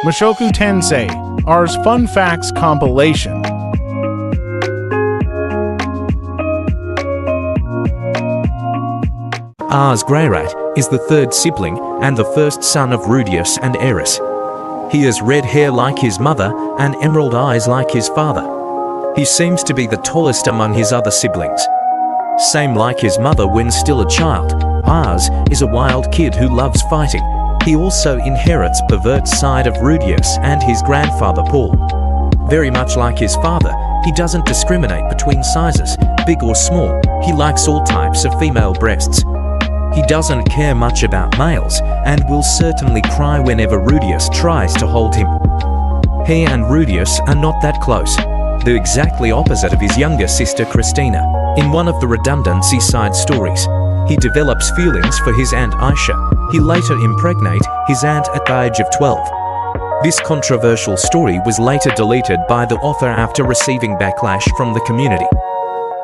Mushoku Tensei, Ars Fun Facts Compilation. Ars Greyrat is the third sibling and the first son of Rudeus and Eris. He has red hair like his mother and emerald eyes like his father. He seems to be the tallest among his other siblings. Same like his mother when still a child, Ars is a wild kid who loves fighting. He also inherits pervert side of Rudeus and his grandfather Paul. Very much like his father, he doesn't discriminate between sizes, big or small. He likes all types of female breasts. He doesn't care much about males and will certainly cry whenever Rudeus tries to hold him. He and Rudeus are not that close. They're exactly opposite of his younger sister Christina. In one of the redundant side stories, he develops feelings for his aunt Aisha. He later impregnate his aunt at the age of 12. This controversial story was later deleted by the author after receiving backlash from the community.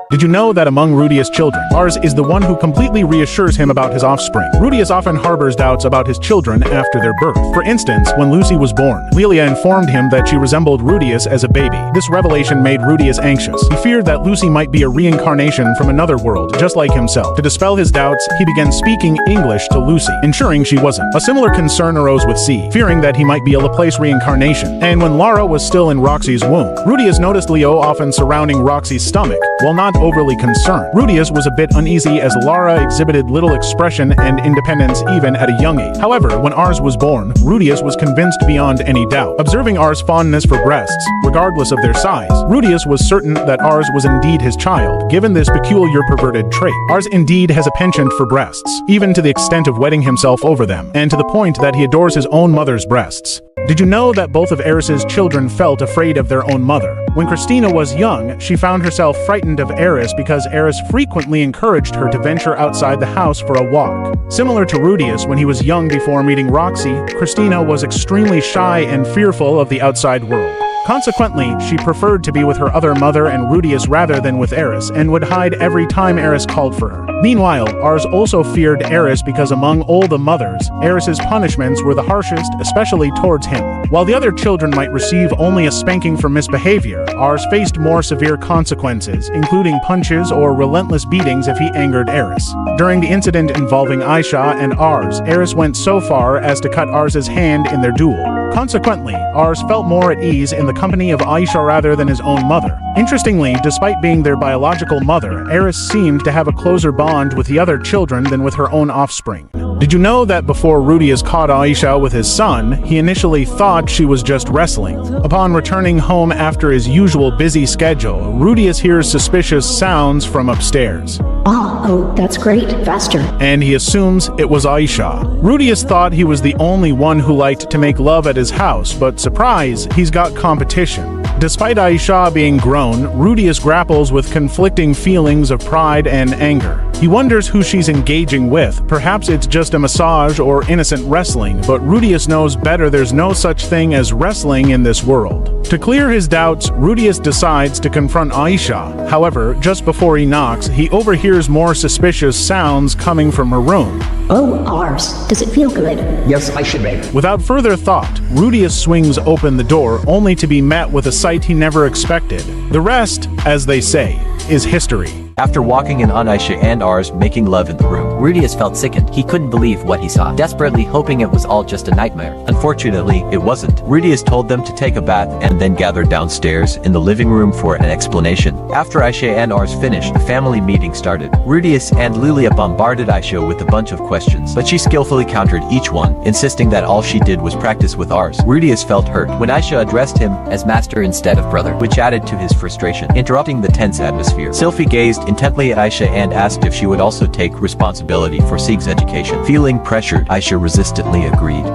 Did you know that among Rudeus' children, Ars is the one who completely reassures him about his offspring? Rudeus often harbors doubts about his children after their birth. For instance, when Lucy was born, Lelia informed him that she resembled Rudeus as a baby. This revelation made Rudeus anxious. He feared that Lucy might be a reincarnation from another world, just like himself. To dispel his doubts, he began speaking English to Lucy, ensuring she wasn't. A similar concern arose with C, fearing that he might be a Laplace reincarnation. And when Lara was still in Roxy's womb, Rudeus noticed Leo often surrounding Roxy's stomach, while not overly concerned. Rudeus was a bit uneasy as Lara exhibited little expression and independence even at a young age. However, when Ars was born, Rudeus was convinced beyond any doubt. Observing Ars' fondness for breasts, regardless of their size, Rudeus was certain that Ars was indeed his child, given this peculiar perverted trait. Ars indeed has a penchant for breasts, even to the extent of wetting himself over them, and to the point that he adores his own mother's breasts. Did you know that both of Eris's children felt afraid of their own mother? When Christina was young, she found herself frightened of Eris because Eris frequently encouraged her to venture outside the house for a walk. Similar to Rudeus when he was young before meeting Roxy, Christina was extremely shy and fearful of the outside world. Consequently, she preferred to be with her other mother and Rudeus rather than with Eris, and would hide every time Eris called for her. Meanwhile, Ars also feared Eris because among all the mothers, Eris's punishments were the harshest, especially towards him. While the other children might receive only a spanking for misbehavior, Ars faced more severe consequences, including punches or relentless beatings if he angered Eris. During the incident involving Aisha and Ars, Eris went so far as to cut Ars's hand in their duel. Consequently, Ars felt more at ease in the company of Aisha rather than his own mother. Interestingly, despite being their biological mother, Eris seemed to have a closer bond with the other children than with her own offspring. Did you know that before Rudeus caught Aisha with his son, he initially thought she was just wrestling? Upon returning home after his usual busy schedule, Rudeus hears suspicious sounds from upstairs. Oh, that's great. Faster. And he assumes it was Aisha. Rudeus thought he was the only one who liked to make love at his house, but surprise, he's got competition. Despite Aisha being grown, Rudeus grapples with conflicting feelings of pride and anger. He wonders who she's engaging with. Perhaps it's just a massage or innocent wrestling, but Rudeus knows better there's no such thing as wrestling in this world. To clear his doubts, Rudeus decides to confront Aisha. However, just before he knocks, he overhears more suspicious sounds coming from her room. Oh, Ars, does it feel good? Yes, I should be. Without further thought, Rudeus swings open the door, only to be met with a sight he never expected. The rest, as they say, is history. After walking in on Aisha and Ars making love in the room, Rudeus felt sickened. He couldn't believe what he saw, desperately hoping it was all just a nightmare. Unfortunately, it wasn't. Rudeus told them to take a bath and then gathered downstairs in the living room for an explanation. After Aisha and Ars finished, the family meeting started. Rudeus and Lelia bombarded Aisha with a bunch of questions, but she skillfully countered each one, insisting that all she did was practice with Ars. Rudeus felt hurt when Aisha addressed him as master instead of brother, which added to his frustration, interrupting the tense atmosphere. Sylphiette gazed intently at Aisha and asked if she would also take responsibility for Sieg's education. Feeling pressured, Aisha resistantly agreed.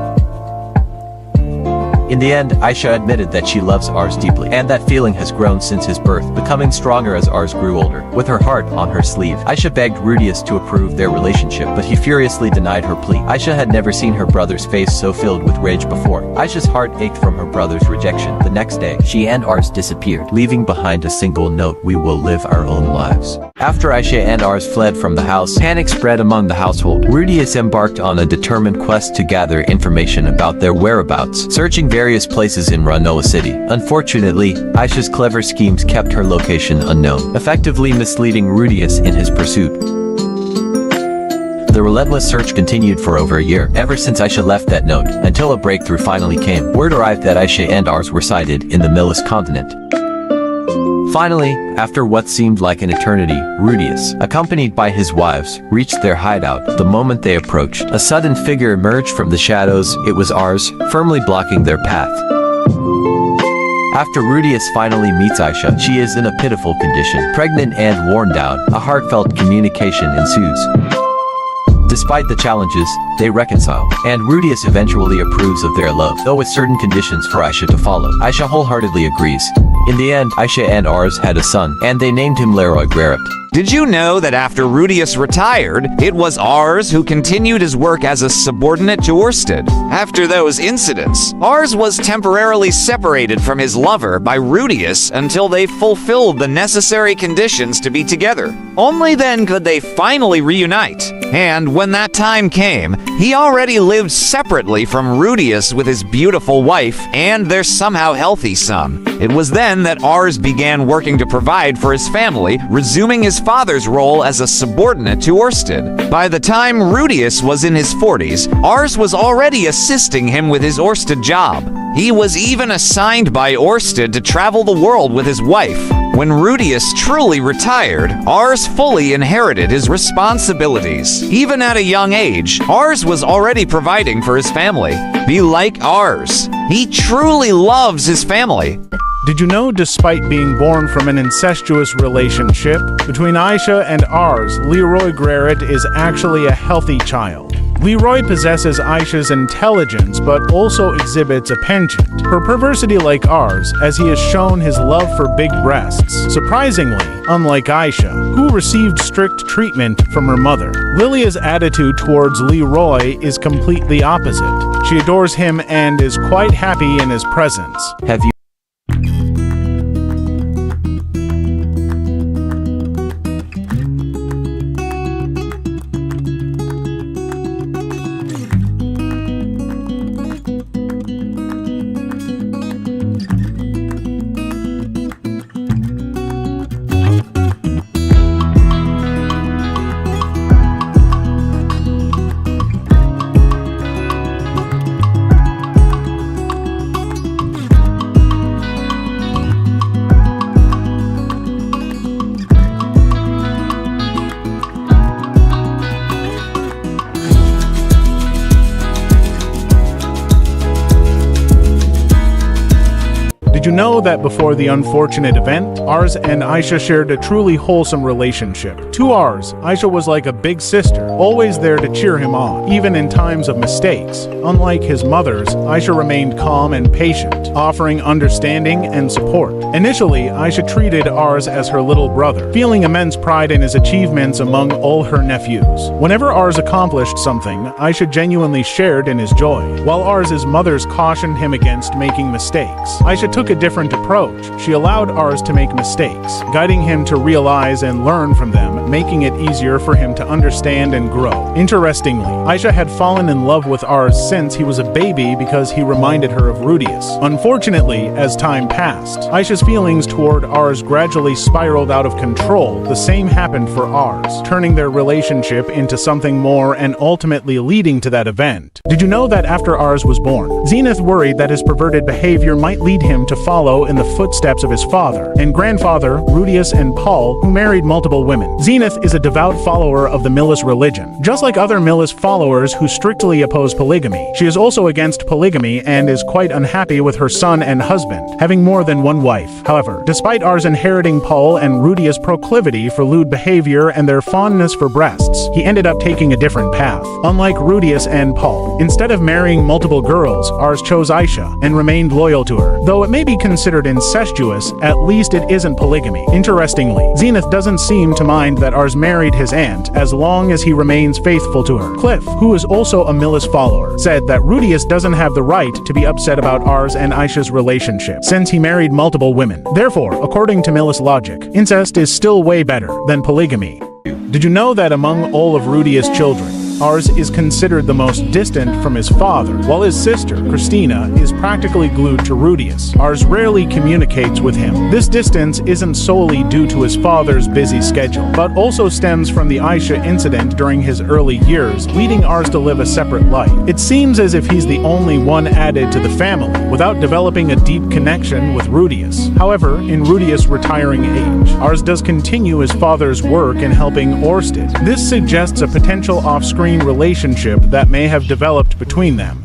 In the end, Aisha admitted that she loves Ars deeply, and that feeling has grown since his birth, becoming stronger as Ars grew older. With her heart on her sleeve, Aisha begged Rudeus to approve their relationship, but he furiously denied her plea. Aisha had never seen her brother's face so filled with rage before. Aisha's heart ached from her brother's rejection. The next day, she and Ars disappeared, leaving behind a single note: "We will live our own lives." After Aisha and Ars fled from the house, panic spread among the household. Rudeus embarked on a determined quest to gather information about their whereabouts. Searching various places in Ranoa City. Unfortunately, Aisha's clever schemes kept her location unknown, effectively misleading Rudeus in his pursuit. The relentless search continued for over a year, ever since Aisha left that note, until a breakthrough finally came. Word arrived that Aisha and Ars were sighted in the Milis continent. Finally, after what seemed like an eternity, Rudeus, accompanied by his wives, reached their hideout. The moment they approached, a sudden figure emerged from the shadows. It was Ars, firmly blocking their path. After Rudeus finally meets Aisha, she is in a pitiful condition. Pregnant and worn down, a heartfelt communication ensues. Despite the challenges, they reconcile, and Rudeus eventually approves of their love, though with certain conditions for Aisha to follow. Aisha wholeheartedly agrees. In the end, Aisha and Ars had a son, and they named him Eris Greyrat. Did you know that after Rudeus retired, it was Ars who continued his work as a subordinate to Orsted? After those incidents, Ars was temporarily separated from his lover by Rudeus until they fulfilled the necessary conditions to be together. Only then could they finally reunite. And when that time came, he already lived separately from Rudeus with his beautiful wife and their somehow healthy son. It was then that Ars began working to provide for his family, resuming his father's role as a subordinate to Orsted. By the time Rudeus was in his 40s, Ars was already assisting him with his Orsted job. He was even assigned by Orsted to travel the world with his wife. When Rudeus truly retired, Ars fully inherited his responsibilities. Even at a young age, Ars was already providing for his family. Be like Ars. He truly loves his family. Did you know, despite being born from an incestuous relationship between Aisha and Ars, Eris Greyrat is actually a healthy child? Leroy possesses Aisha's intelligence but also exhibits a penchant for perversity like Ars, as he has shown his love for big breasts. Surprisingly, unlike Aisha, who received strict treatment from her mother, Lilia's attitude towards Leroy is completely opposite. She adores him and is quite happy in his presence. Have you Did you know that before the unfortunate event, Ars and Aisha shared a truly wholesome relationship? To Ars, Aisha was like a big sister, always there to cheer him on, even in times of mistakes. Unlike his mother's, Aisha remained calm and patient, offering understanding and support. Initially, Aisha treated Ars as her little brother, feeling immense pride in his achievements among all her nephews. Whenever Ars accomplished something, Aisha genuinely shared in his joy, while Ars's mothers cautioned him against making mistakes. Aisha took a different approach. She allowed Ars to make mistakes, guiding him to realize and learn from them, making it easier for him to understand and grow. Interestingly, Aisha had fallen in love with Ars since he was a baby because he reminded her of Rudeus. Unfortunately, as time passed, Aisha's feelings toward Ars gradually spiraled out of control. The same happened for Ars, turning their relationship into something more and ultimately leading to that event. Did you know that after Ars was born, Zenith worried that his perverted behavior might lead him to follow in the footsteps of his father and grandfather, Rudeus and Paul, who married multiple women. Zenith is a devout follower of the Milis religion. Just like other Milis followers who strictly oppose polygamy, she is also against polygamy and is quite unhappy with her son and husband having more than one wife. However, despite Ars inheriting Paul and Rudeus' proclivity for lewd behavior and their fondness for breasts, he ended up taking a different path. Unlike Rudeus and Paul, instead of marrying multiple girls, Ars chose Aisha and remained loyal to her. Though it may be considered incestuous, at least it isn't polygamy. Interestingly, Zenith doesn't seem to mind that Ars married his aunt as long as he remains faithful to her. Cliff, who is also a Milis follower, said that Rudeus doesn't have the right to be upset about Ars and Aisha's relationship, since he married multiple women. Therefore, according to Milis logic, incest is still way better than polygamy. Did you know that among all of Rudeus' children, Ars is considered the most distant from his father, while his sister, Christina, is practically glued to Rudeus. Ars rarely communicates with him. This distance isn't solely due to his father's busy schedule, but also stems from the Aisha incident during his early years, leading Ars to live a separate life. It seems as if he's the only one added to the family, without developing a deep connection with Rudeus. However, in Rudeus' retiring age, Ars does continue his father's work in helping Orsted. This suggests a potential off-screen relationship that may have developed between them.